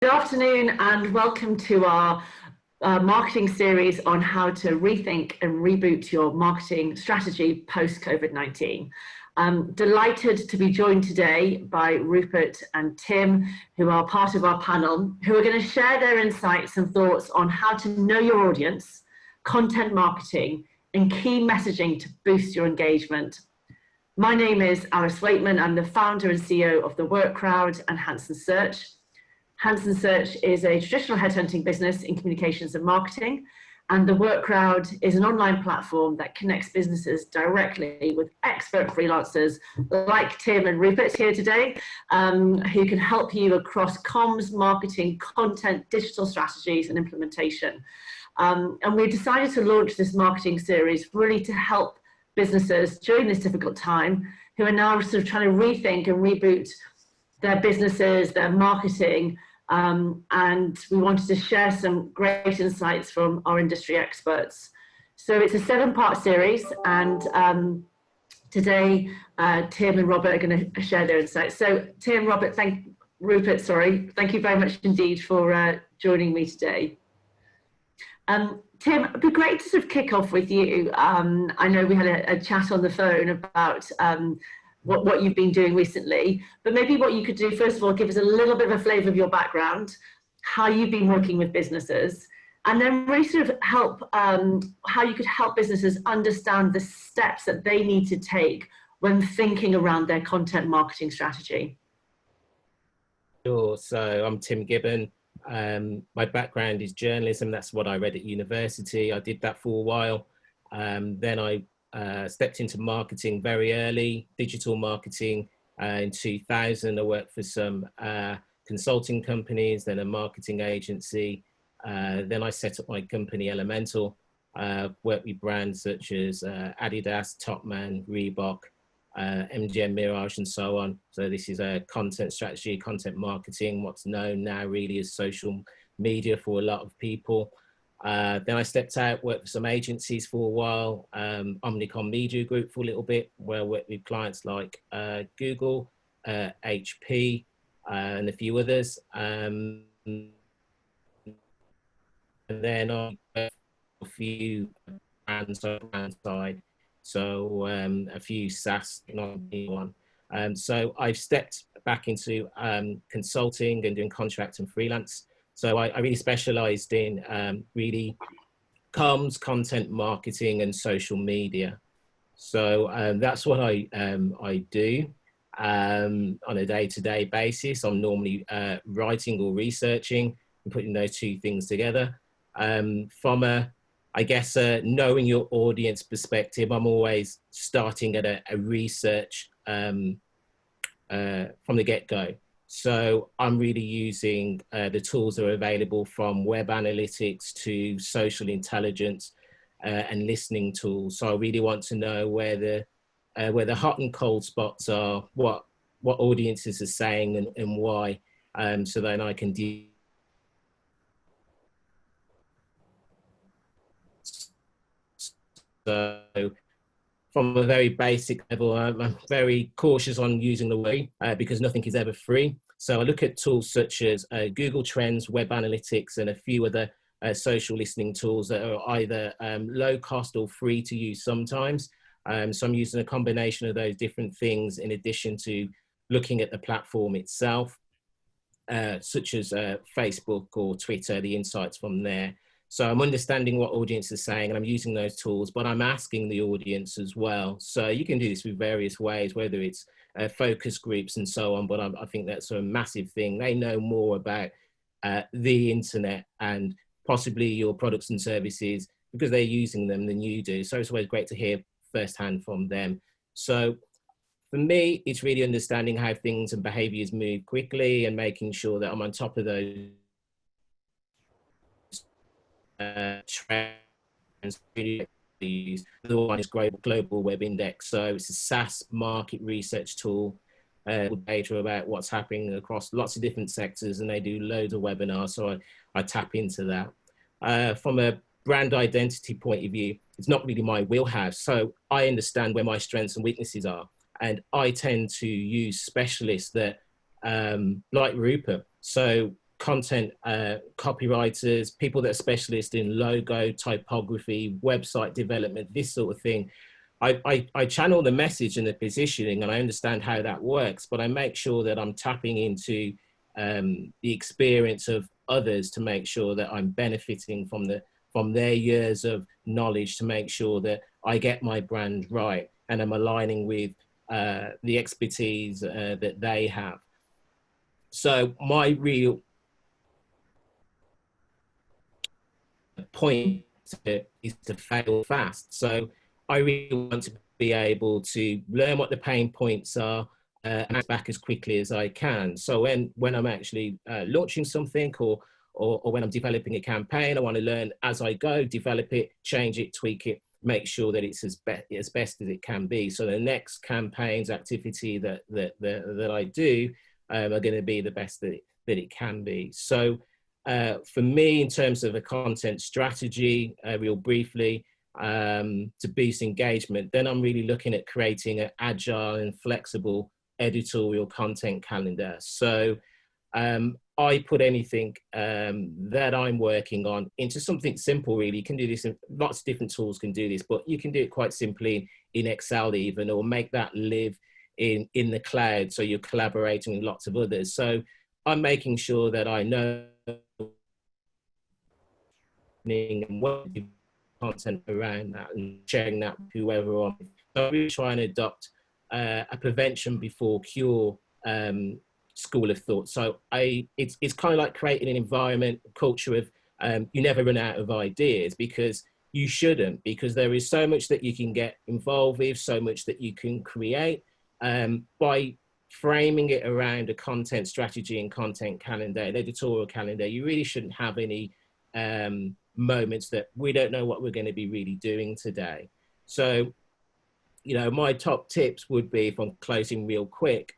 Good afternoon and welcome to our marketing series on how to rethink and reboot your marketing strategy post-COVID-19. I'm delighted to be joined today by Rupert and Tim, who are part of our panel, who are going to share their insights and thoughts on how to know your audience, content marketing, and key messaging to boost your engagement. My name is Alice Weightman. I'm the founder and CEO of The Work Crowd and Hanson Search. Hanson Search is a traditional headhunting business in communications and marketing, and The Work Crowd is an online platform that connects businesses directly with expert freelancers like Tim and Rupert here today, who can help you across comms, marketing, content, digital strategies, and implementation. And we decided to launch this marketing series really to help businesses during this difficult time who are now sort of trying to rethink and reboot their businesses, their marketing, and we wanted to share some great insights from our industry experts. So it's a 7-part series, and today Tim and Robert are going to share their insights. So Tim, Rupert, thank you very much indeed for joining me today. Tim, it'd be great to sort of kick off with you. I know we had a chat on the phone about what you've been doing recently, but maybe what you could do, first of all, give us a little bit of a flavour of your background, how you've been working with businesses, and then really sort of help, how you could help businesses understand the steps that they need to take when thinking around their content marketing strategy. Sure, so I'm Tim Gibbon. My background is journalism. That's what I read at university. I did that for a while. Then I stepped into marketing very early, digital marketing. In 2000, I worked for some consulting companies, then a marketing agency. Then I set up my company, Elemental, worked with brands such as Adidas, Topman, Reebok, MGM, Mirage, and so on. So this is a content strategy, content marketing, what's known now really as social media for a lot of people. Then I stepped out, worked for some agencies for a while, Omnicom Media Group for a little bit, where I worked with clients like Google, HP, and a few others. And then I worked for a few brands on the brand side, so a few SaaS, not one. So I've stepped back into consulting and doing contract and freelance. So I really specialized in really comms, content marketing, and social media. So that's what I do on a day-to-day basis. I'm normally writing or researching and putting those two things together. From I guess, knowing your audience perspective, I'm always starting at a research from the get-go. So I'm really using the tools that are available, from web analytics to social intelligence and listening tools. So I really want to know where the hot and cold spots are, what audiences are saying and why, so then I can deal. So from a very basic level, I'm very cautious on using the word because nothing is ever free. So I look at tools such as Google Trends, web analytics, and a few other social listening tools that are either low cost or free to use sometimes. So I'm using a combination of those different things in addition to looking at the platform itself, such as Facebook or Twitter, the insights from there. So I'm understanding what audience is saying and I'm using those tools, but I'm asking the audience as well. So you can do this with various ways, whether it's focus groups and so on, but I think that's a massive thing. They know more about the internet and possibly your products and services because they're using them than you do. So it's always great to hear firsthand from them. So for me, it's really understanding how things and behaviors move quickly and making sure that I'm on top of those trends. The other one is Global Web Index. So it's a SaaS market research tool with data about what's happening across lots of different sectors, and they do loads of webinars. So I tap into that. From a brand identity point of view, it's not really my wheelhouse. So I understand where my strengths and weaknesses are. And I tend to use specialists that, like Rupert. So content copywriters, people that are specialists in logo, typography, website development, this sort of thing. I channel the message and the positioning, and I understand how that works, but I make sure that I'm tapping into the experience of others to make sure that I'm benefiting from their years of knowledge, to make sure that I get my brand right and I'm aligning with the expertise that they have. So my real point is to fail fast. So I really want to be able to learn what the pain points are and act back as quickly as I can. So when I'm actually launching something or when I'm developing a campaign, I want to learn as I go, develop it, change it, tweak it, make sure that it's as best as it can be. So the next campaigns activity that I do are going to be the best that it can be. So for me, in terms of a content strategy, real briefly, to boost engagement, then I'm really looking at creating an agile and flexible editorial content calendar. So I put anything that I'm working on into something simple, really. You can do this, lots of different tools can do this, but you can do it quite simply in Excel even, or make that live in the cloud, so you're collaborating with lots of others. So I'm making sure that I know and what content around that and sharing that with whoever I'm with. So I'm really trying to adopt a prevention before cure school of thought. So it's kind of like creating an environment, culture of you never run out of ideas, because you shouldn't, because there is so much that you can get involved with, so much that you can create by framing it around a content strategy and content calendar, an editorial calendar. You really shouldn't have any moments that we don't know what we're going to be really doing today. So, you know, my top tips would be, if I'm closing real quick,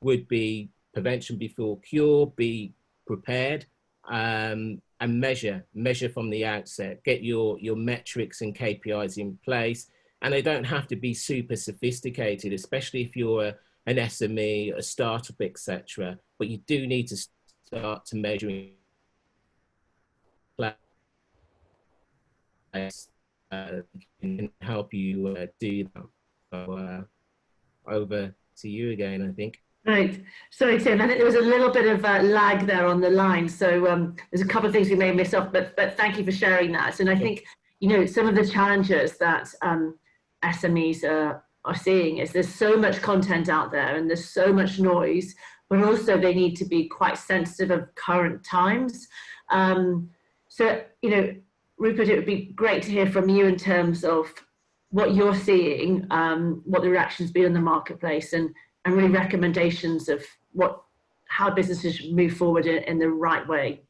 would be prevention before cure, be prepared, and measure from the outset. Get your metrics and KPIs in place, and they don't have to be super sophisticated, especially if you're an SME, a startup, etc. But you do need to start to measuring can help you do that. So over to you again, I think. Right. Sorry, Tim. I think there was a little bit of lag there on the line. So there's a couple of things we may miss off, but thank you for sharing that. And I think, you know, some of the challenges that SMEs are seeing is there's so much content out there and there's so much noise, but also they need to be quite sensitive of current times. So, you know, Rupert, it would be great to hear from you in terms of what you're seeing, what the reaction's been in the marketplace, and really recommendations of how businesses should move forward in the right way.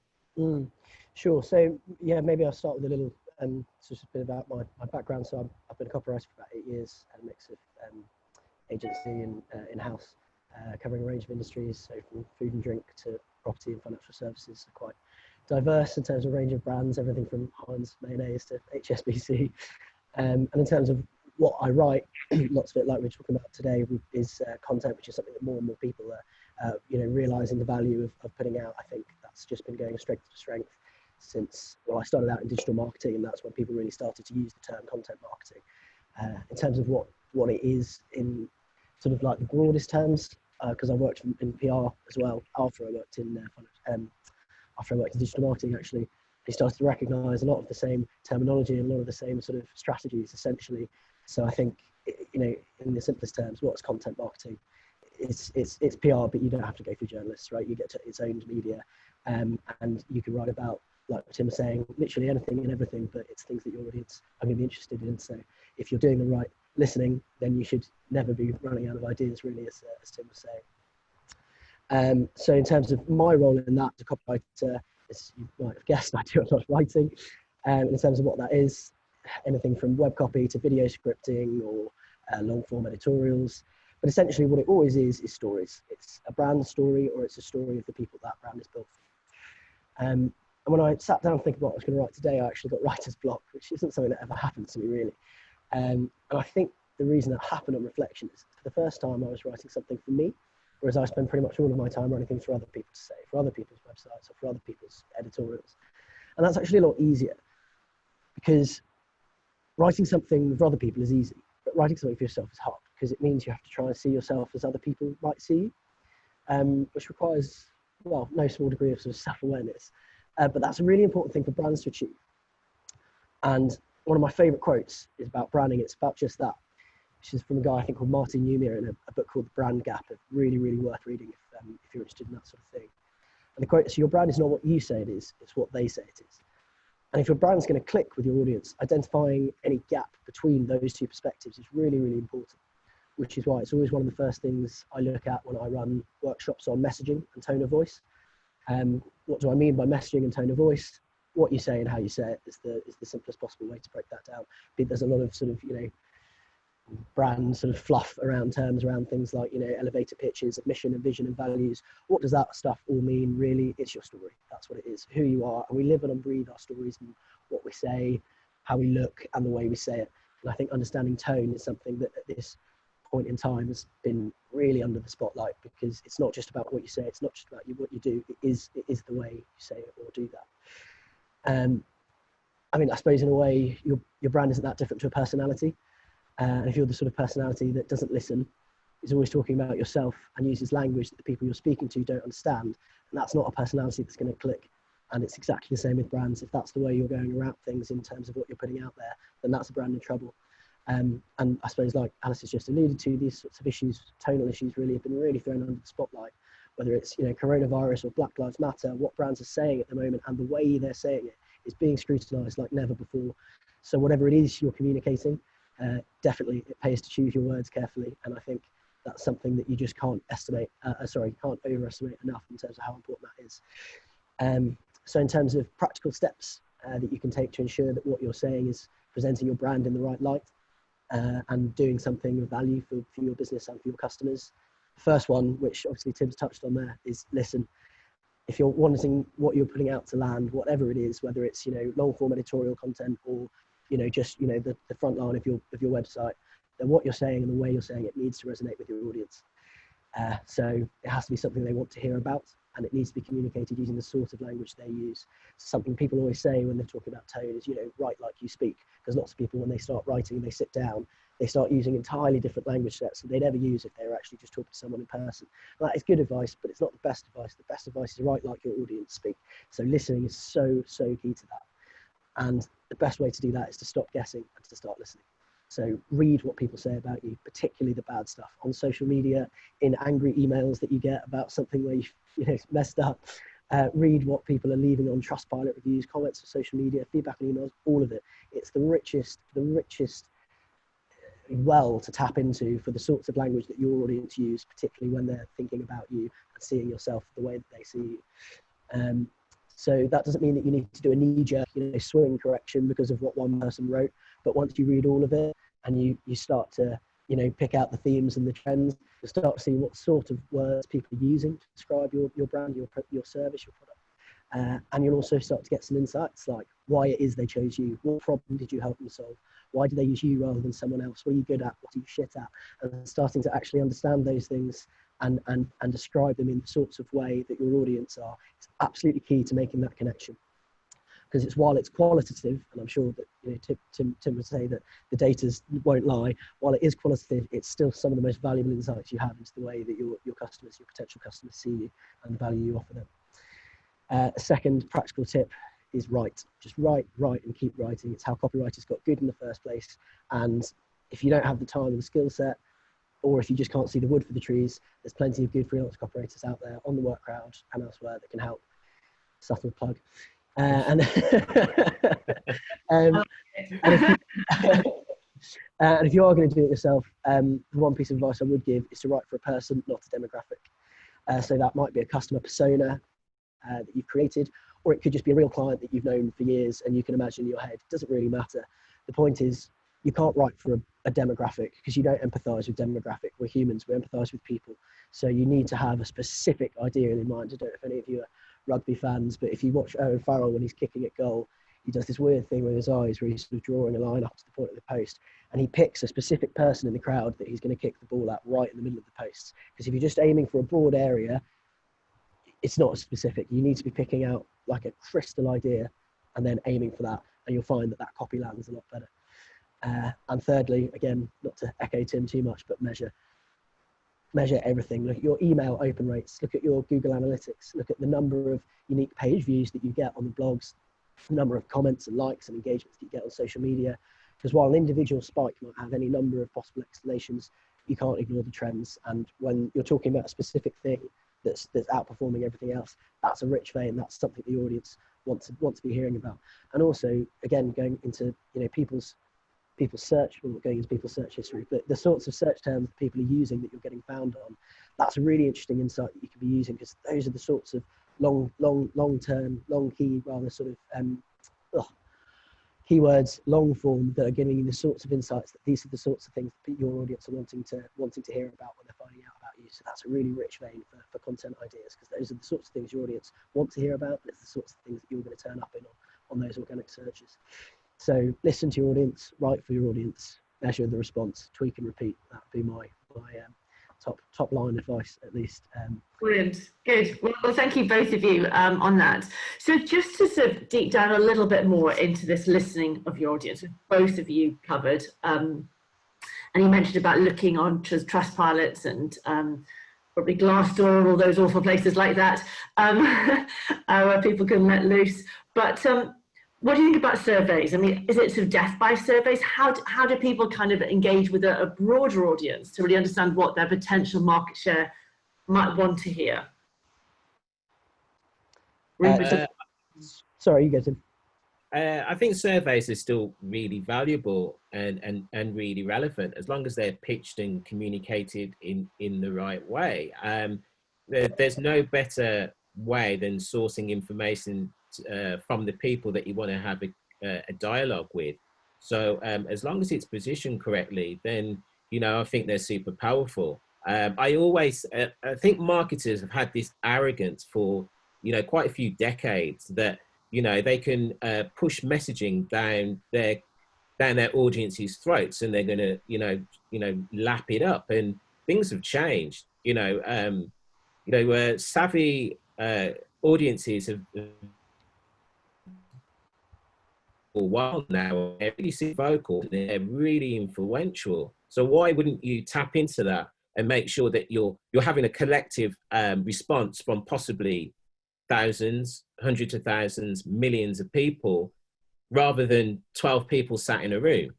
Sure. So yeah, maybe I'll start with a little sort of bit about my background. So I've been a copywriter for about 8 years, at a mix of agency and in-house, covering a range of industries, so from food and drink to property and financial services. So quite diverse in terms of range of brands, everything from Heinz mayonnaise to HSBC. And in terms of what I write, lots of it, like we're talking about today, is content, which is something that more and more people are, you know, realizing the value of putting out. I think that's just been going strength to strength since, well, I started out in digital marketing, and that's when people really started to use the term content marketing. In terms of what it is in sort of like the broadest terms, because I worked in PR as well after I worked in digital marketing. Actually, they started to recognize a lot of the same terminology and a lot of the same sort of strategies, essentially. So I think, you know, in the simplest terms, what's content marketing? It's PR, but you don't have to go through journalists, right? You get to its own media, and you can write about, like Tim was saying, literally anything and everything, but it's things that your audience are going to be interested in. So if you're doing the right listening, then you should never be running out of ideas, really, as Tim was saying. So in terms of my role in that, as a copywriter, as you might have guessed, I do a lot of writing. In terms of what that is, anything from web copy to video scripting or long form editorials. But essentially what it always is stories. It's a brand story, or it's a story of the people that brand is built for. And when I sat down thinking what I was going to write today, I actually got writer's block, which isn't something that ever happened to me, really. And I think the reason that happened on reflection is, for the first time, I was writing something for me. Whereas I spend pretty much all of my time running things for other people to say, for other people's websites or for other people's editorials. And that's actually a lot easier, because writing something for other people is easy, but writing something for yourself is hard, because it means you have to try and see yourself as other people might see you, which requires, well, no small degree of sort of self-awareness. But that's a really important thing for brands to achieve. And one of my favorite quotes is about branding. It's about just that, which is from a guy I think called Martin Neumeyer in a book called The Brand Gap. Really, really worth reading if you're interested in that sort of thing. And the quote is, your brand is not what you say it is, it's what they say it is. And if your brand's going to click with your audience, identifying any gap between those two perspectives is really, really important, which is why it's always one of the first things I look at when I run workshops on messaging and tone of voice. What do I mean by messaging and tone of voice? What you say and how you say it is the simplest possible way to break that down. There's a lot of sort of, brand sort of fluff around terms around things like, elevator pitches, mission and vision and values. What does that stuff all mean? Really, it's your story. That's what it is, who you are. And we live and breathe our stories and what we say, how we look and the way we say it. And I think understanding tone is something that at this point in time has been really under the spotlight, because it's not just about what you say, it's not just about what you do, it is the way you say it or do that. I suppose in a way your brand isn't that different to a personality. And if you're the sort of personality that doesn't listen, is always talking about yourself and uses language that the people you're speaking to don't understand, and that's not a personality that's going to click. And it's exactly the same with brands. If that's the way you're going around things in terms of what you're putting out there, then that's a brand in trouble. And I suppose, like Alice has just alluded to, these sorts of issues, tonal issues, really have been really thrown under the spotlight. Whether it's coronavirus or Black Lives Matter, what brands are saying at the moment and the way they're saying it is being scrutinised like never before. So whatever it is you're communicating, definitely it pays to choose your words carefully, and I think that's something that you just can't overestimate enough in terms of how important that is. So in terms of practical steps that you can take to ensure that what you're saying is presenting your brand in the right light and doing something of value for your business and for your customers. The first one, which obviously Tim's touched on there, is listen. If you're wanting what you're putting out to land, whatever it is, whether it's long form editorial content or just the front line of your website, then what you're saying and the way you're saying it needs to resonate with your audience. So it has to be something they want to hear about, and it needs to be communicated using the sort of language they use. Something people always say when they're talking about tone is, write like you speak, because lots of people, when they start writing, they sit down, they start using entirely different language sets that they'd ever use if they were actually just talking to someone in person. And that is good advice, but it's not the best advice. The best advice is write like your audience speak. So listening is so key to that. And the best way to do that is to stop guessing and to start listening. So read what people say about you, particularly the bad stuff on social media, in angry emails that you get about something where you messed up. Read what people are leaving on Trustpilot reviews, comments on social media, feedback on emails, all of it. It's the richest well to tap into for the sorts of language that your audience use, particularly when they're thinking about you and seeing yourself the way that they see you. So that doesn't mean that you need to do a knee-jerk, swing correction because of what one person wrote. But once you read all of it and you start to, pick out the themes and the trends, you start to see what sort of words people are using to describe your brand, your service, your product. And you'll also start to get some insights like why it is they chose you. What problem did you help them solve? Why do they use you rather than someone else? What are you good at? What are you shit at? And starting to actually understand those things and describe them in the sorts of way that your audience are. It's absolutely key to making that connection. Because while it's qualitative, and I'm sure that Tim would say that the data won't lie, while it is qualitative, it's still some of the most valuable insights you have into the way that your customers, your potential customers see you and the value you offer them. A second practical tip is write. Just write, and keep writing. It's how copywriters got good in the first place. And if you don't have the time and the skill set, or if you just can't see the wood for the trees, there's plenty of good freelance copywriters out there on the work crowd and elsewhere that can help. Subtle plug. And if you are going to do it yourself, the one piece of advice I would give is to write for a person, not a demographic. So that might be a customer persona that you've created, or it could just be a real client that you've known for years and you can imagine in your head. It doesn't really matter. The point is, you can't write for a demographic because you don't empathise with demographic. We're humans, we empathise with people. So you need to have a specific idea in mind. I don't know if any of you are rugby fans, but if you watch Owen Farrell when he's kicking at goal, he does this weird thing with his eyes where he's sort of drawing a line up to the point of the post, and he picks a specific person in the crowd that he's going to kick the ball at right in the middle of the posts. Because if you're just aiming for a broad area, it's not as specific. You need to be picking out like a crystal idea and then aiming for that, and you'll find that that copy lands a lot better. And thirdly, again, not to echo Tim too much, but measure everything. Look at your email open rates, look at your Google Analytics, look at the number of unique page views that you get on the blogs, the number of comments and likes and engagements that you get on social media. Because while an individual spike might have any number of possible explanations, you can't ignore the trends. And when you're talking about a specific thing that's outperforming everything else, that's a rich vein. That's something the audience want to be hearing about. And also, again, going into people's search, well, not going into people's search history, but the sorts of search terms that people are using that you're getting found on, that's a really interesting insight that you can be using, because those are the sorts of long-term, long key, rather sort of keywords, long form, that are giving you the sorts of insights that these are the sorts of things that your audience are wanting to hear about when they're finding out about you. So that's a really rich vein for content ideas, because those are the sorts of things your audience want to hear about, and it's the sorts of things that you're going to turn up in on those organic searches. So listen to your audience, write for your audience, measure the response, tweak and repeat. That would be my top line advice, at least. Brilliant, good. Well, thank you both of you on that. So just to sort of deep down a little bit more into this listening of your audience, which both of you covered, and you mentioned about looking on Trustpilots and probably Glassdoor and all those awful places like that, where people can let loose. But what do you think about surveys? I mean, is it sort of death by surveys? How do people kind of engage with a broader audience to really understand what their potential market share might want to hear? Sorry, you get it. I think surveys are still really valuable and really relevant, as long as they're pitched and communicated in the right way. There's no better way than sourcing information from the people that you want to have a dialogue with. So as long as it's positioned correctly, then I think they're super powerful. I think marketers have had this arrogance for quite a few decades that they can push messaging down their audience's throats, and they're going to lap it up. And things have changed. Savvy audiences have for a while now. They're really vocal. They're really influential. So why wouldn't you tap into that and make sure that you're having a collective response from possibly thousands, hundreds of thousands, millions of people, rather than 12 people sat in a room?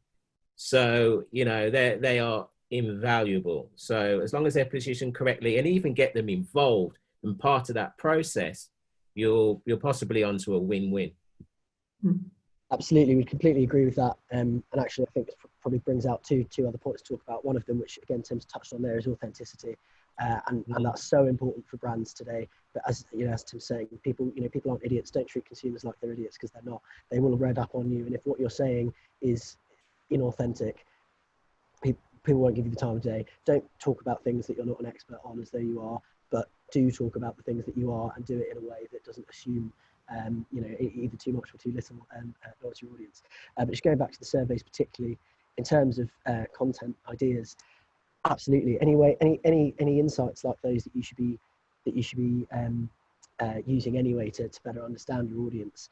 So they are invaluable. So as long as they're positioned correctly, and even get them involved and part of that process, you're possibly onto a win-win. Absolutely, we completely agree with that. And actually, I think it probably brings out two other points to talk about. One of them, which again Tim's touched on there, is authenticity, and that's so important for brands today. But as Tim's saying, people aren't idiots. Don't treat consumers like they're idiots, because they're not. They will read up on you, and if what you're saying is inauthentic, people won't give you the time of day. Don't talk about things that you're not an expert on as though you are, but do talk about the things that you are, and do it in a way that doesn't assume either too much or too little knowledge of your audience. But just going back to the surveys, particularly in terms of content ideas, absolutely. Any insights like those that you should be using anyway to better understand your audience.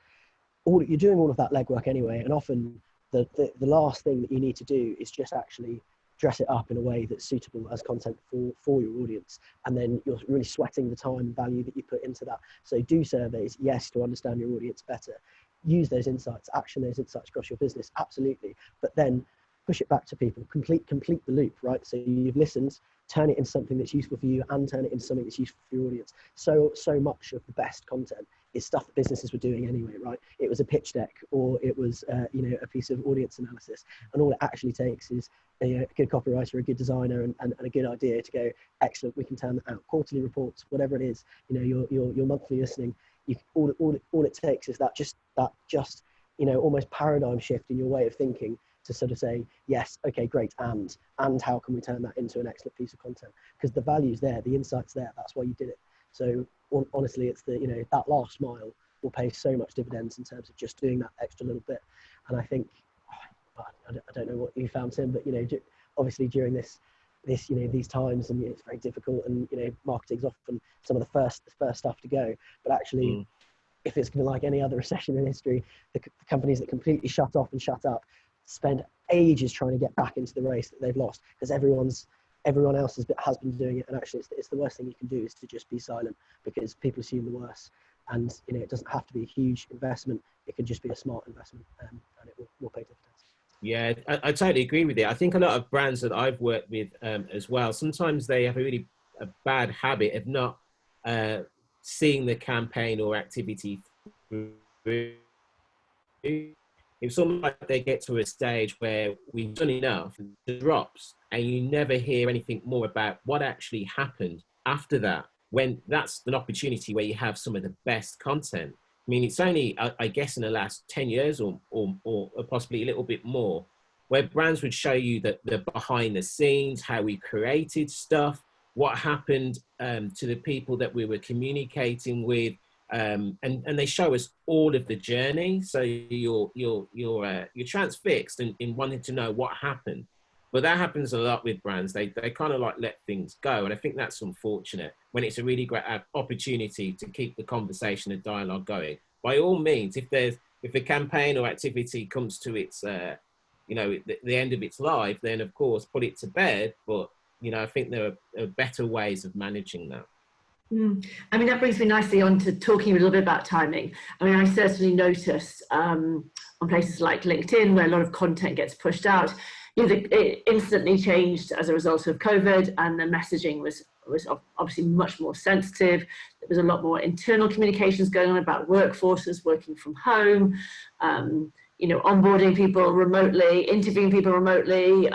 You're doing all of that legwork anyway, and often the last thing that you need to do is just actually dress it up in a way that's suitable as content for your audience, and then you're really sweating the time and value that you put into that. So do surveys, yes, to understand your audience better. Use those insights, action those insights across your business, absolutely. But then push it back to people, complete the loop, right? So you've listened, turn it into something that's useful for you, and turn it into something that's useful for your audience. So much of the best content is stuff that businesses were doing anyway, right? It was a pitch deck, or it was a piece of audience analysis, and all it actually takes is a good copywriter, a good designer, and a good idea to go, excellent, we can turn that out. Quarterly reports, whatever it is, your monthly listening, all it takes is that just almost paradigm shift in your way of thinking to sort of say, yes, okay, great, and how can we turn that into an excellent piece of content? Because the value's there, the insight's there, that's why you did it. So honestly, it's that last mile will pay so much dividends in terms of just doing that extra little bit. And I think, I don't know what you found, Tim, but obviously during this these times, and it's very difficult, and marketing's often some of the first stuff to go. But actually, if it's going to, like any other recession in history, the companies that completely shut off and shut up spend ages trying to get back into the race that they've lost, because everyone else has been doing it. And actually, it's the worst thing you can do is to just be silent, because people assume the worst. And it doesn't have to be a huge investment. It can just be a smart investment, and it will pay dividends. Yeah, I totally agree with you. I think a lot of brands that I've worked with as well, sometimes they have a bad habit of not seeing the campaign or activity through. It's almost like they get to a stage where we've done enough, it drops, and you never hear anything more about what actually happened after that, when that's an opportunity where you have some of the best content. I mean, it's only, I guess, in the last 10 years or possibly a little bit more, where brands would show you that the behind the scenes, how we created stuff, what happened to the people that we were communicating with, and they show us all of the journey. So you're transfixed in wanting to know what happened. But that happens a lot with brands. They kind of like let things go. And I think that's unfortunate when it's a really great opportunity to keep the conversation and dialogue going. By all means, if a campaign or activity comes to its, the end of its life, then of course put it to bed. But, I think there are better ways of managing that. I mean, that brings me nicely on to talking a little bit about timing. I mean, I certainly notice on places like LinkedIn, where a lot of content gets pushed out, it instantly changed as a result of COVID, and the messaging was obviously much more sensitive. There was a lot more internal communications going on about workforces working from home, onboarding people remotely, interviewing people remotely,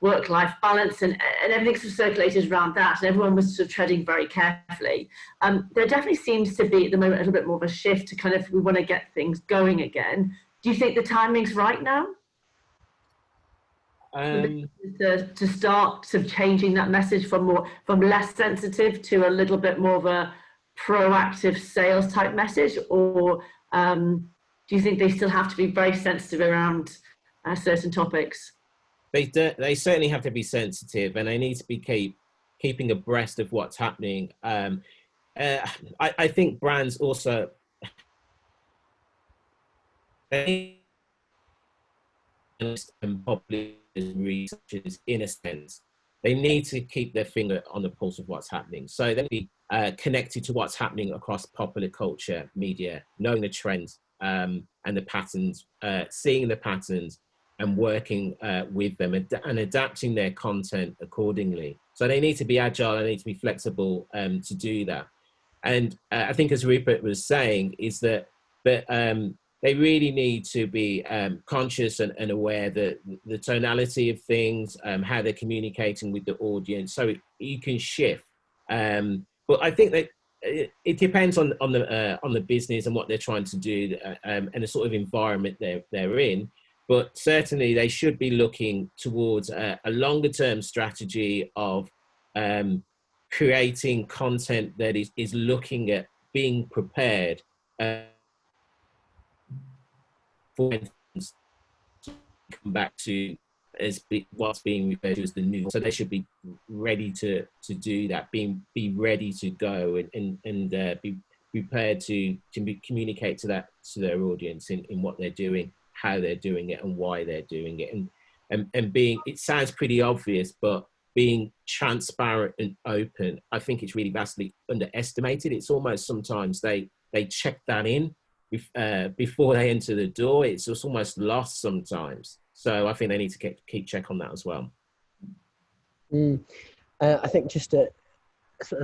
work-life balance, and everything sort of circulated around that, and everyone was sort of treading very carefully. There definitely seems to be at the moment a little bit more of a shift to kind of, we want to get things going again. Do you think the timing's right now? To start sort of changing that message from less sensitive to a little bit more of a proactive sales type message, or do you think they still have to be very sensitive around certain topics? They certainly have to be sensitive, and they need to be keeping abreast of what's happening. I think brands also, and probably researchers, in a sense, they need to keep their finger on the pulse of what's happening. So they be connected to what's happening across popular culture, media, knowing the trends and the patterns, seeing the patterns, and working with them and adapting their content accordingly. So they need to be agile, they need to be flexible to do that. And I think, as Rupert was saying, is that they really need to be conscious and aware that the tonality of things, how they're communicating with the audience, so you can shift. But I think that it depends on the business and what they're trying to do and the sort of environment they're in. But certainly they should be looking towards a longer term strategy of creating content that is looking at being prepared for come back to what's being referred to as the new. So they should be ready to do that, be ready to go and be prepared to communicate to their audience in what they're doing, how they're doing it, and why they're doing it, and being, it sounds pretty obvious, but being transparent and open, I think it's really vastly underestimated. It's almost sometimes they check that in before they enter the door. It's just almost lost sometimes. So I think they need to keep check on that as well. I think just as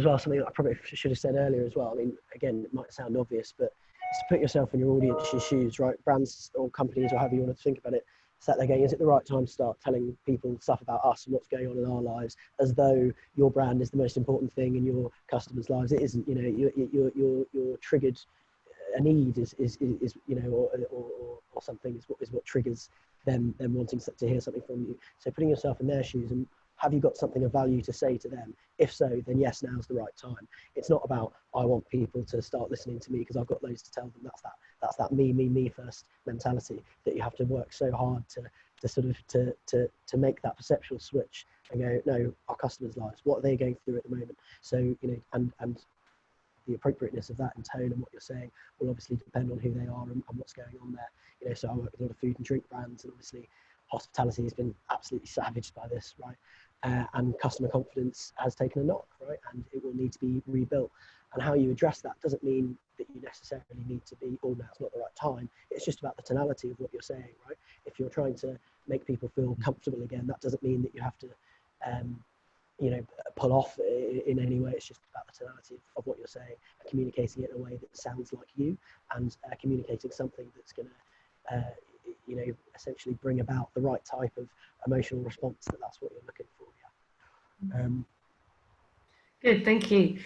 well, something I probably should have said earlier as well. I mean, again, it might sound obvious, but it's to put yourself in your audience's shoes, right? Brands or companies, or however you want to think about it, sat there going, is it the right time to start telling people stuff about us and what's going on in our lives, as though your brand is the most important thing in your customers' lives? It isn't. You're triggered. A need is or something is what triggers them wanting to hear something from you. So putting yourself in their shoes and have you got something of value to say to them? If so, then yes, now's the right time. It's not about, I want people to start listening to me because I've got loads to tell them. That's that me first mentality that you have to work so hard to sort of to make that perceptual switch and go, no, our customers' lives, what are they going through at the moment? So, you know, and the appropriateness of that in tone and what you're saying will obviously depend on who they are and what's going on there. You know, so I work with a lot of food and drink brands, and obviously hospitality has been absolutely savaged by this, right? And customer confidence has taken a knock, right? And it will need to be rebuilt. And how you address that doesn't mean that you necessarily need to be, oh, now it's not the right time. It's just about the tonality of what you're saying, right? If you're trying to make people feel comfortable again, that doesn't mean that you have to, you know, pull off in any way. It's just about the tonality of what you're saying, and communicating it in a way that sounds like you, and communicating something that's going to, you know, essentially bring about the right type of emotional response. That's what you're looking for. Yeah. Good, thank you.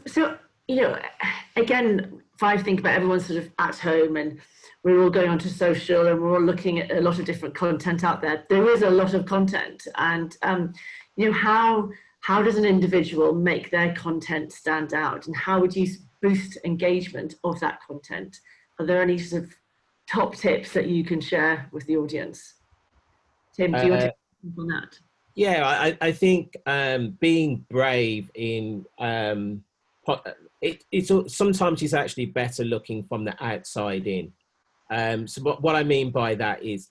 So, you know, again, if I think about everyone sort of at home and we're all going onto social and we're all looking at a lot of different content out there, there is a lot of content. And, you know, how does an individual make their content stand out, and how would you boost engagement of that content? Are there any sort of top tips that you can share with the audience? Tim, do you want to comment on that? Yeah, I think being brave in sometimes it's actually better looking from the outside in. So what I mean by that is,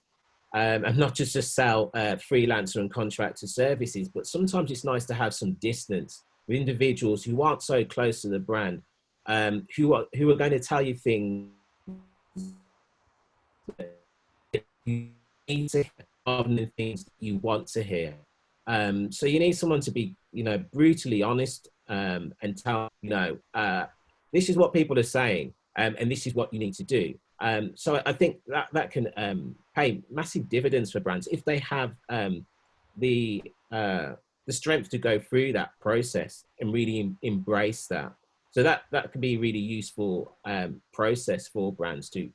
and not just to sell freelancer and contractor services, but sometimes it's nice to have some distance with individuals who aren't so close to the brand, who are going to tell you things that you need to hear rather than things that you want to hear. So you need someone to be, you know, brutally honest and tell, you know, this is what people are saying, and this is what you need to do. So I think that can pay massive dividends for brands if they have the strength to go through that process and really embrace that. So that can be a really useful process for brands to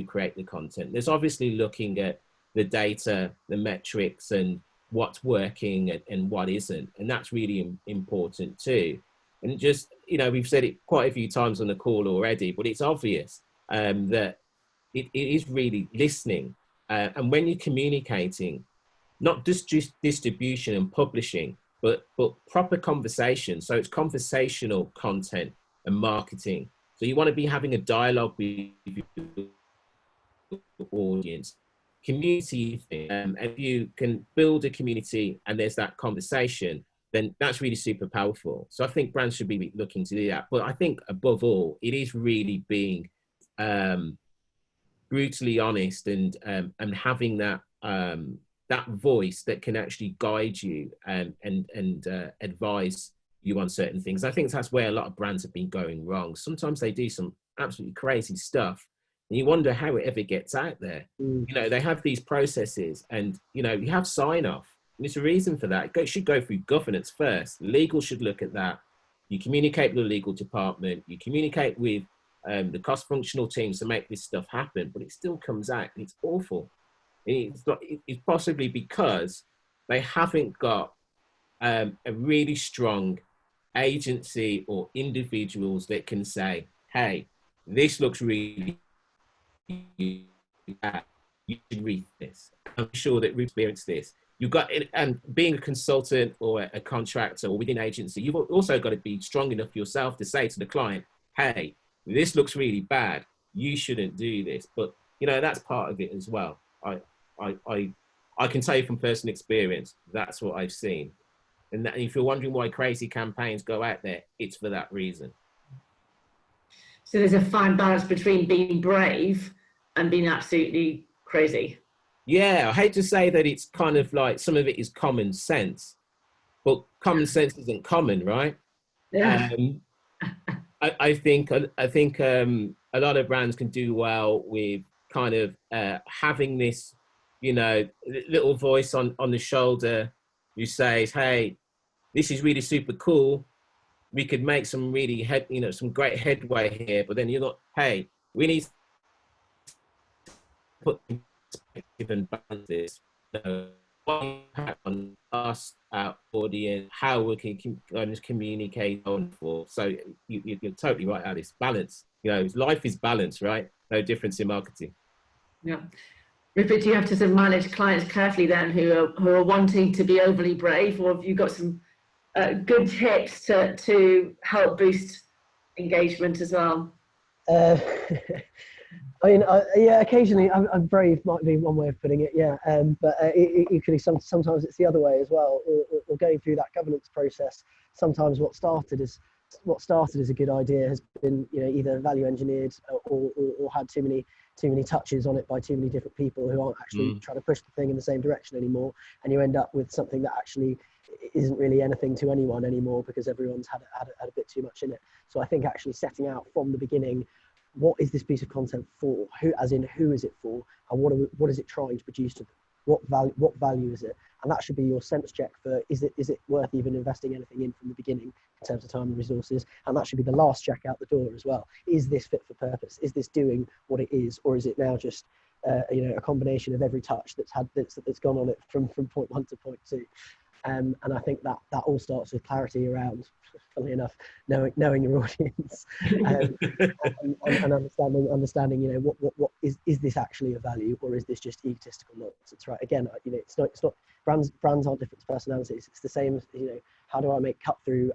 create the content. There's obviously looking at the data, the metrics, and what's working and what isn't, and that's really important too. And just, you know, we've said it quite a few times on the call already, but it's obvious that it is really listening, and when you're communicating, not just distribution and publishing, but proper conversation. So it's conversational content and marketing. So you want to be having a dialogue with your audience. Community, and if you can build a community and there's that conversation, then that's really super powerful. So I think brands should be looking to do that. But I think above all, it is really being brutally honest and having that that voice that can actually guide you and advise you on certain things. I think that's where a lot of brands have been going wrong. Sometimes they do some absolutely crazy stuff, and you wonder how it ever gets out there. You know, they have these processes, and, you know, you have sign off. And there's a reason for that. It should go through governance first. Legal should look at that. You communicate with the legal department. You communicate with the cross-functional teams to make this stuff happen, but it still comes out and it's awful. It's possibly because they haven't got a really strong agency or individuals that can say, hey, this looks really bad. You should read this. I'm sure that we've experienced this. You've got, and being a consultant or a contractor or within agency, you've also got to be strong enough yourself to say to the client, hey, this looks really bad. You shouldn't do this. But, you know, that's part of it as well. I can tell you from personal experience, that's what I've seen. And that, if you're wondering why crazy campaigns go out there, it's for that reason. So there's a fine balance between being brave and being absolutely crazy. Yeah, I hate to say that it's kind of like some of it is common sense, but common sense isn't common, right? Yeah. I think a lot of brands can do well with kind of having this, you know, little voice on the shoulder who says, hey, this is really super cool. We could make some really some great headway here, but then you're not, hey, we need to put perspective and balance this. impact on us, our audience, how we can kind of communicate on for. So you're totally right, Alice. Balance. You know, life is balance, right? No difference in marketing. Yeah. Rupert, do you have to sort of manage clients carefully then who are wanting to be overly brave, or have you got some good tips to help boost engagement as well? I mean, yeah, occasionally I'm brave might be one way of putting it, yeah. But equally, sometimes it's the other way as well. Or going through that governance process, sometimes what started as a good idea has been, you know, either value engineered or had too many touches on it by too many different people who aren't actually trying to push the thing in the same direction anymore, and you end up with something that actually isn't really anything to anyone anymore because everyone's had a bit too much in it. So I think actually setting out from the beginning, what is this piece of content for? Who is it for? And what is it trying to produce to them? What value is it? And that should be your sense check for, is it worth even investing anything in from the beginning in terms of time and resources? And that should be the last check out the door as well. Is this fit for purpose? Is this doing what it is? Or is it now just you know, a combination of every touch that's gone on it from point 1 to point 2? And I think that all starts with clarity around, funnily enough, knowing your audience, and understanding, you know, what is this actually of value, or is this just egotistical nonsense? Right? Again, you know, it's not brands aren't different to personalities. It's the same as, you know, how do I make cut through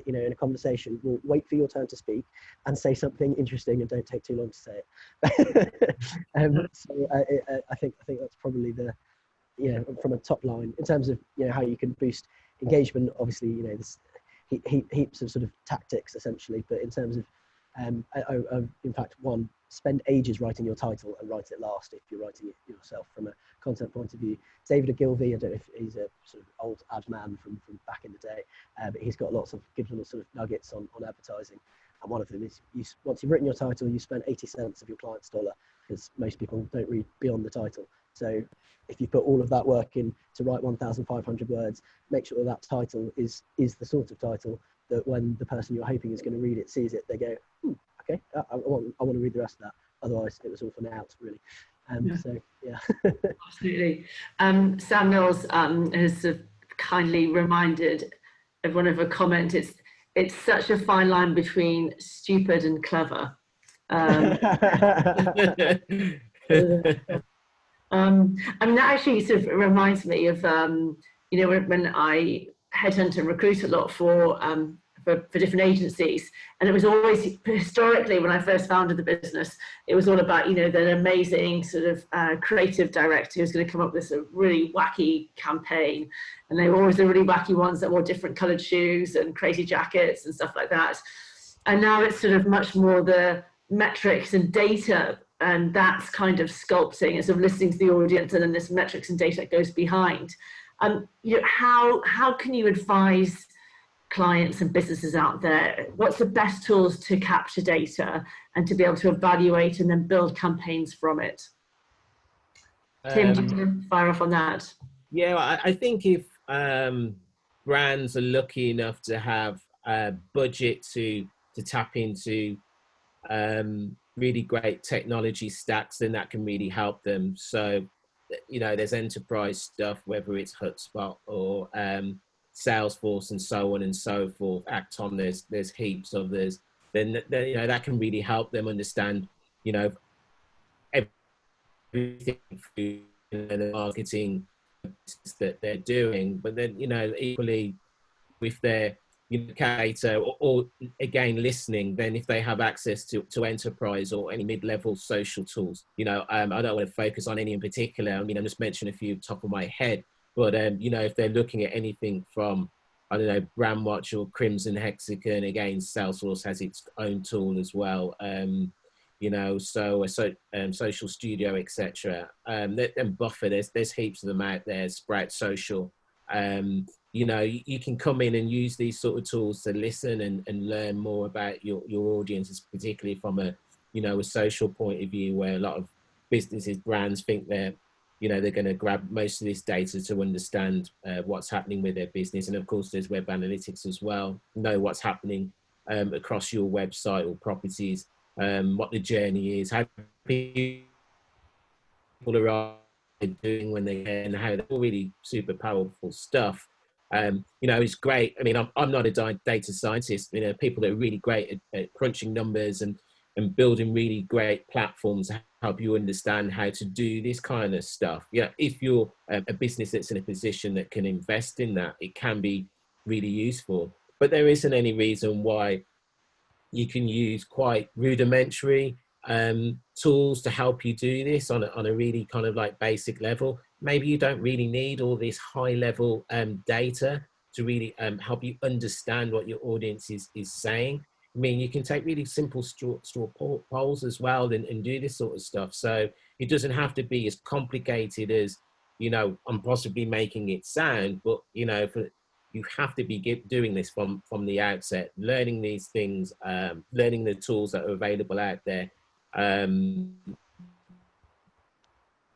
you know, in a conversation? Well, wait for your turn to speak and say something interesting, and don't take too long to say it. So I think that's probably the, you know, from a top line in terms of, you know, how you can boost engagement. Obviously, you know, there's heaps of sort of tactics essentially, but in terms of in fact, one, spend ages writing your title and write it last if you're writing it yourself from a content point of view. David Ogilvy, I don't know if he's a sort of old ad man from back in the day, but he's got lots of good little sort of nuggets on advertising. And one of them is, once you've written your title, you spend 80 cents of your client's dollar, because most people don't read beyond the title. So if you put all of that work in to write 1,500 words, make sure that title is the sort of title that when the person you're hoping is going to read it sees it, they go, okay, I want to read the rest of that. Otherwise, it was all for nought, really. Yeah. So, yeah. Absolutely. Sam Mills has kindly reminded everyone of a comment. It's such a fine line between stupid and clever. I mean, that actually sort of reminds me of, you know, when I headhunt and recruit a lot for different agencies, and it was always, historically, when I first founded the business, it was all about, you know, the amazing sort of creative director who's going to come up with this really wacky campaign, and they were always the really wacky ones that wore different coloured shoes and crazy jackets and stuff like that. And now it's sort of much more the metrics and data, and that's kind of sculpting and sort of listening to the audience, and then this metrics and data that goes behind. You know, how can you advise clients and businesses out there? What's the best tools to capture data and to be able to evaluate and then build campaigns from it? Tim, do you want to fire off on that? Yeah, I think if brands are lucky enough to have a budget to tap into really great technology stacks, then that can really help them. So, you know, there's enterprise stuff, whether it's HubSpot or Salesforce and so on and so forth, Acton, there's heaps of this. Then you know, that can really help them understand, you know, everything through the marketing that they're doing. But then, you know, equally with their communicator or again listening, then if they have access to enterprise or any mid-level social tools, you know, I don't want to focus on any in particular. I mean, I'm just mentioning a few top of my head, but you know, if they're looking at anything from, I don't know, Brandwatch or Crimson Hexagon, again, Salesforce has its own tool as well. You know, so Social Studio, etc. And Buffer, there's heaps of them out there. Sprout Social. You know, you can come in and use these sort of tools to listen and learn more about your audiences, particularly from a, you know, a social point of view, where a lot of businesses, brands think they're going to grab most of this data to understand what's happening with their business. And of course, there's web analytics as well. Know what's happening across your website or properties, what the journey is, how people are they're doing when they and how they're all really super powerful stuff. It's great. I mean, I'm not a data scientist. People that are really great at crunching numbers and building really great platforms help you understand how to do this kind of stuff. Yeah, if you're a business that's in a position that can invest in that, it can be really useful. But there isn't any reason why you can use quite rudimentary tools to help you do this on a really kind of like basic level. Maybe you don't really need all this high level data to really help you understand what your audience is saying. I mean, you can take really simple straw polls as well and do this sort of stuff. So it doesn't have to be as complicated as, I'm possibly making it sound, but, you have to be doing this from the outset, learning these things, learning the tools that are available out there.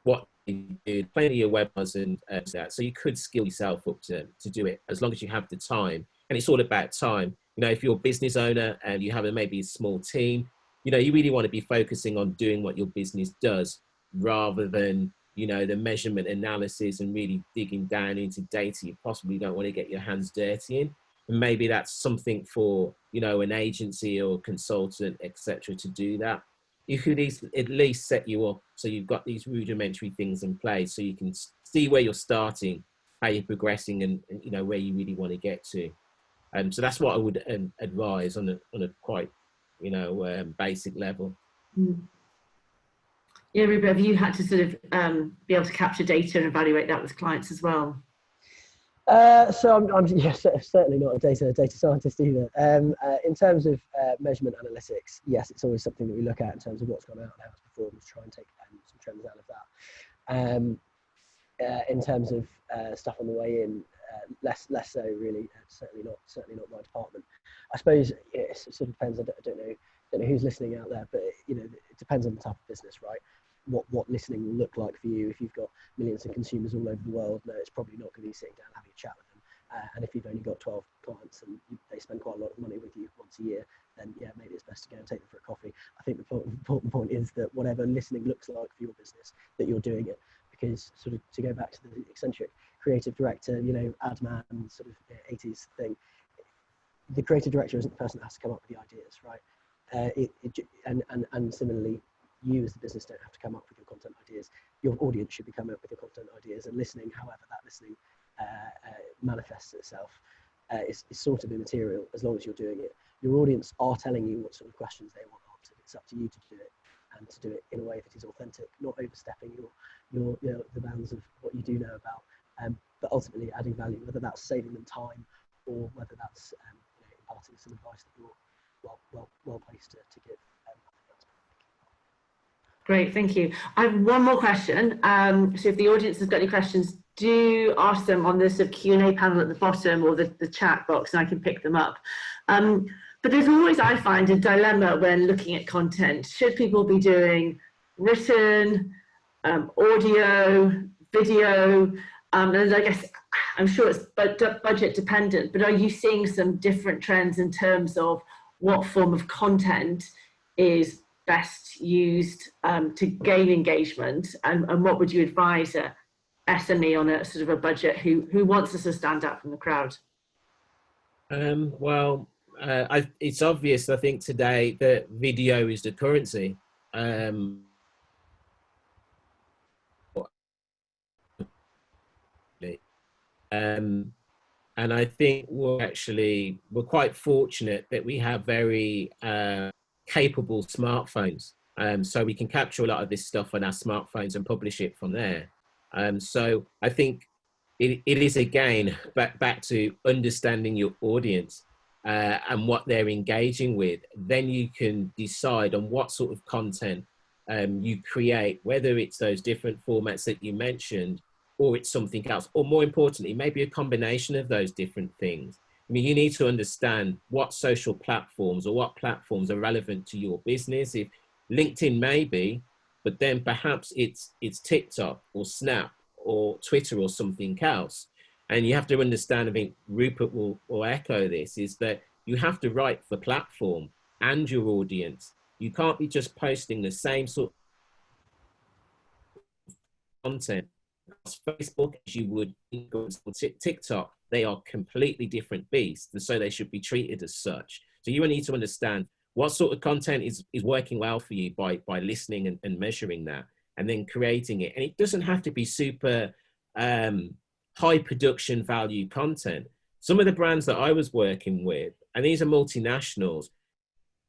What you do, plenty of webinars and that. So you could skill yourself up to do it as long as you have the time. And it's all about time. If you're a business owner and you have maybe a small team, you really want to be focusing on doing what your business does rather than, the measurement analysis and really digging down into data you possibly don't want to get your hands dirty in. And maybe that's something for, an agency or consultant, etc., to do that. You could at least set you up so you've got these rudimentary things in place so you can see where you're starting, how you're progressing, and where you really want to get to. So that's what I would advise on a quite, basic level. Mm. Yeah, Rupert, have you had to sort of be able to capture data and evaluate that with clients as well? So I'm certainly not a data scientist either. In terms of measurement analytics, yes, it's always something that we look at in terms of what's gone out and how it's performed, to try and take some trends out of that. In terms of stuff on the way in, less so really. Certainly not my department. I suppose it sort of depends. I don't know who's listening out there, but it depends on the type of business, right? What listening will look like for you. If you've got millions of consumers all over the world, no, it's probably not going to be sitting down having a chat with them. And if you've only got 12 clients and they spend quite a lot of money with you once a year, then yeah, maybe it's best to go and take them for a coffee. I think the important point is that whatever listening looks like for your business, that you're doing it. Because sort of to go back to the eccentric creative director, ad man sort of 80s thing, the creative director isn't the person that has to come up with the ideas, right? And similarly, you as the business don't have to come up with your content ideas. Your audience should be coming up with your content ideas, and listening, however that listening manifests itself, is sort of immaterial as long as you're doing it. Your audience are telling you what sort of questions they want answered. It's up to you to do it, and to do it in a way that is authentic, not overstepping the bounds of what you do know about, but ultimately adding value, whether that's saving them time or whether that's imparting some advice that you're well placed to give. Great, thank you. I have one more question. So if the audience has got any questions, do ask them on the sort of Q&A panel at the bottom or the chat box, and I can pick them up. But there's always, I find, a dilemma when looking at content. Should people be doing written, audio, video? And I guess, I'm sure it's budget dependent, but are you seeing some different trends in terms of what form of content is best used to gain engagement, and what would you advise a SME on a sort of a budget who wants us to stand out from the crowd? It's obvious, I think, today that video is the currency. And I think we're quite fortunate that we have very capable smartphones. So we can capture a lot of this stuff on our smartphones and publish it from there. So I think it is, again, back to understanding your audience and what they're engaging with. Then you can decide on what sort of content you create, whether it's those different formats that you mentioned, or it's something else, or more importantly, maybe a combination of those different things. I mean, you need to understand what social platforms or what platforms are relevant to your business. If LinkedIn maybe, but then perhaps it's TikTok or Snap or Twitter or something else. And you have to understand, I think Rupert will echo this, is that you have to write for platform and your audience. You can't be just posting the same sort content. Facebook, as you would TikTok, they are completely different beasts, and so they should be treated as such. So you need to understand what sort of content is working well for you by listening and measuring that, and then creating it. And it doesn't have to be super high production value content. Some of the brands that I was working with, and these are multinationals,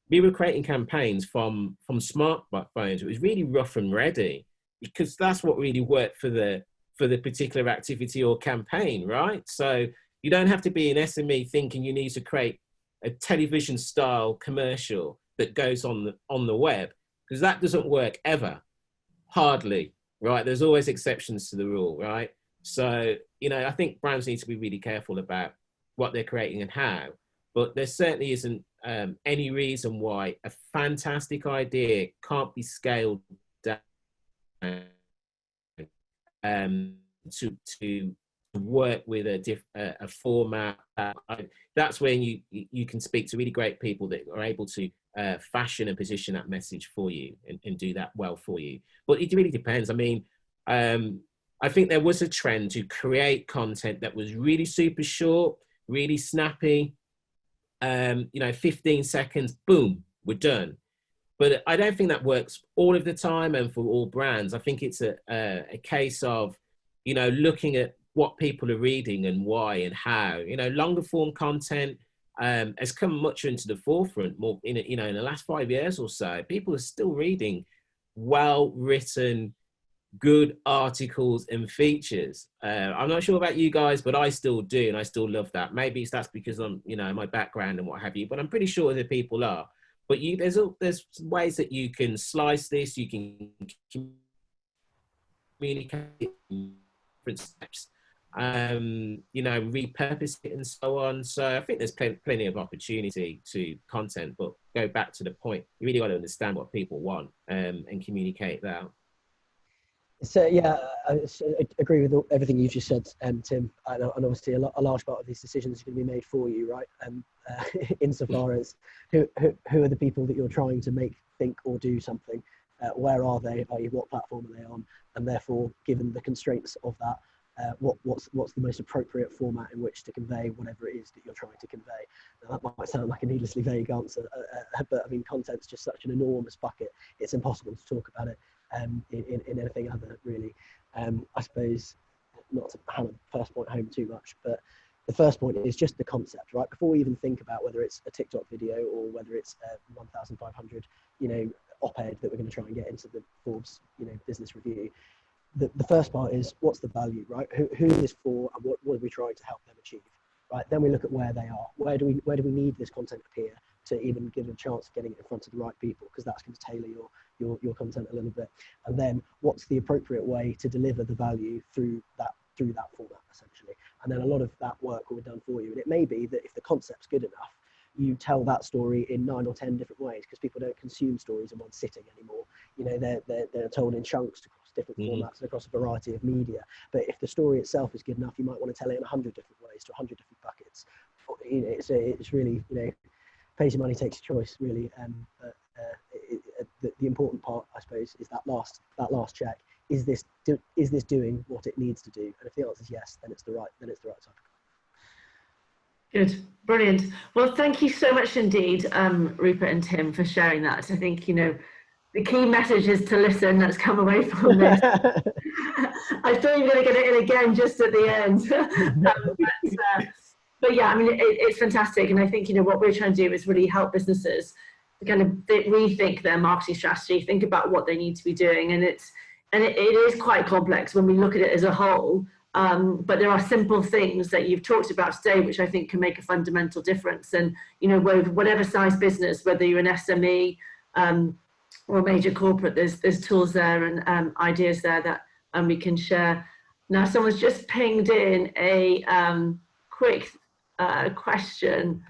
we were creating campaigns from smartphones. It was really rough and ready, because that's what really worked for the particular activity or campaign, right? So you don't have to be an SME thinking you need to create a television style commercial that goes on the web, because that doesn't work ever, hardly, right? There's always exceptions to the rule, right? So, you know, I think brands need to be really careful about what they're creating and how, but there certainly isn't any reason why a fantastic idea can't be scaled down to work with a format. That's when you can speak to really great people that are able to fashion and position that message for you and do that well for you. But it really depends. I mean, I think there was a trend to create content that was really super short, really snappy. You know, 15 seconds, boom, we're done. But I don't think that works all of the time and for all brands. I think it's a case of, you know, looking at what people are reading and why and how. You know, longer form content has come much into the forefront more in the last 5 years or so. People are still reading well-written, good articles and features. I'm not sure about you guys, but I still do, and I still love that. Maybe that's because I'm, you know, my background and what have you, but I'm pretty sure other people are. But there's ways that you can slice this, you can communicate in different steps, you know, repurpose it and so on. So I think there's plenty of opportunity to content, but go back to the point, you really got to understand what people want and communicate that. So yeah, I agree with everything you just said, Tim. And obviously, a large part of these decisions are going to be made for you, right? Insofar as who are the people that you're trying to make think or do something? Where are they? I.e., what platform are they on? And therefore, given the constraints of that, what's the most appropriate format in which to convey whatever it is that you're trying to convey? Now, that might sound like a needlessly vague answer, but I mean, content's just such an enormous bucket. It's impossible to talk about it in anything other, really. I suppose, not to hammer the first point home too much, but the first point is just the concept, right? Before we even think about whether it's a TikTok video or whether it's a 1,500, you know, op-ed that we're going to try and get into the Forbes, you know, business review, the first part is what's the value, right? Who is this for, and what are we trying to help them achieve, right? Then we look at where they are. Where do we need this content to appear to even give a chance of getting it in front of the right people, because that's going to tailor your content a little bit. And then what's the appropriate way to deliver the value through that format, essentially. And then a lot of that work will be done for you. And it may be that if the concept's good enough, you tell that story in 9 or 10 different ways, because people don't consume stories in one sitting anymore. You know, they're told in chunks across different formats and across a variety of media. But if the story itself is good enough, you might want to tell it in 100 different ways to 100 different buckets. You know, it's really, you know, pays your money, takes your choice, really. The important part, I suppose, is that last check. Is this doing what it needs to do? And if the answer is yes, then it's the right type of content. Good, brilliant. Well, thank you so much indeed, Rupert and Tim, for sharing that. I think, you know, the key message is to listen. Let's come away from this. I thought you were going to get it in again just at the end. But yeah, I mean, it's fantastic. And I think, you know, what we're trying to do is really help businesses to kind of rethink their marketing strategy, think about what they need to be doing. And it is quite complex when we look at it as a whole. But there are simple things that you've talked about today, which I think can make a fundamental difference. And, you know, whatever size business, whether you're an SME or a major corporate, there's tools there and ideas there that we can share. Now, someone's just pinged in a quick question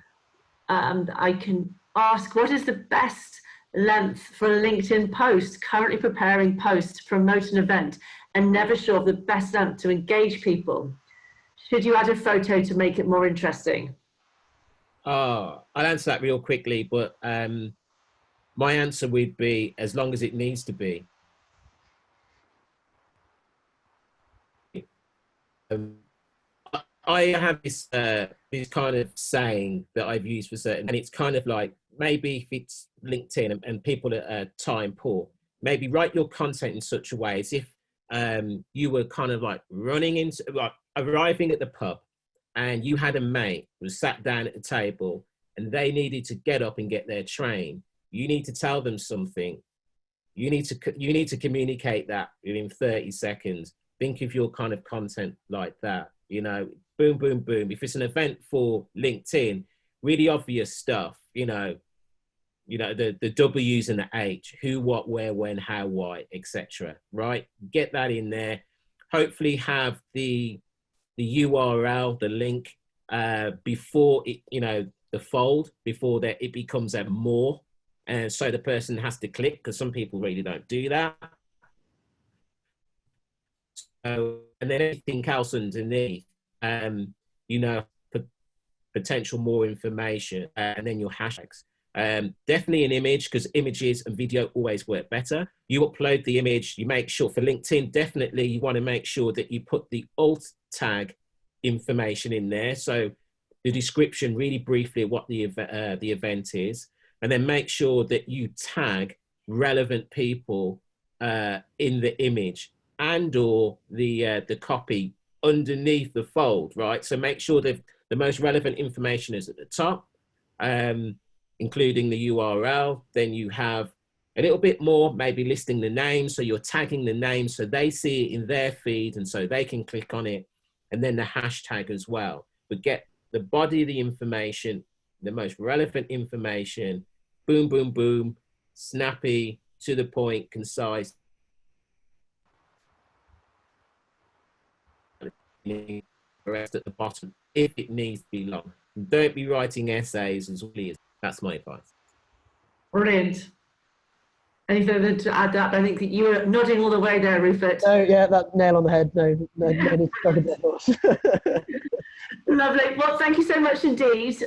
that I can ask. What is the best length for a LinkedIn post? Currently preparing posts to promote an event and never sure of the best length to engage people. Should you add a photo to make it more interesting? I'll answer that real quickly, but my answer would be as long as it needs to be. I have this this kind of saying that I've used for certain, and it's kind of like, maybe if it's LinkedIn and people are time poor, maybe write your content in such a way as if you were kind of like running into, like arriving at the pub, and you had a mate who sat down at the table and they needed to get up and get their train. You need to tell them something. You need to communicate that within 30 seconds. Think of your kind of content like that, you know, boom, boom, boom. If it's an event for LinkedIn, really obvious stuff, you know, the W's and the H, who, what, where, when, how, why, etc. Right? Get that in there. Hopefully have the URL, the link, before it, you know, the fold, before that it becomes a more. And so the person has to click, because some people really don't do that. So, and then anything else underneath, you know, potential more information, and then your hashtags. Definitely an image, because images and video always work better. You upload the image, you make sure for LinkedIn, definitely you want to make sure that you put the alt tag information in there. So the description, really briefly, what the event is, and then make sure that you tag relevant people in the image and or the copy underneath the fold, right? So make sure that the most relevant information is at the top, including the URL. Then you have a little bit more, maybe listing the name. So you're tagging the name so they see it in their feed and so they can click on it. And then the hashtag as well. But get the body of the information, the most relevant information, boom, boom, boom, snappy, to the point, concise. The rest at the bottom, if it needs to be long. Don't be writing essays as well. That's my advice. Brilliant. Any further to add that? I think that you were nodding all the way there, Rupert. No, yeah, that nail on the head. No need to talk a dead horse. Lovely. Well, thank you so much indeed.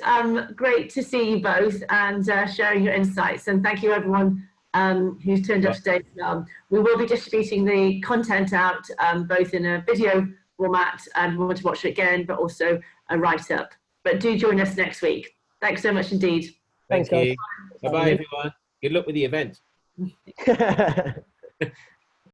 Great to see you both and sharing your insights. And thank you everyone who's turned up today. We will be distributing the content out both in a video format and we want to watch it again, but also a write-up. But do join us next week. Thanks so much indeed. Thanks, Thank guys. you. Bye-bye, everyone. Good luck with the event.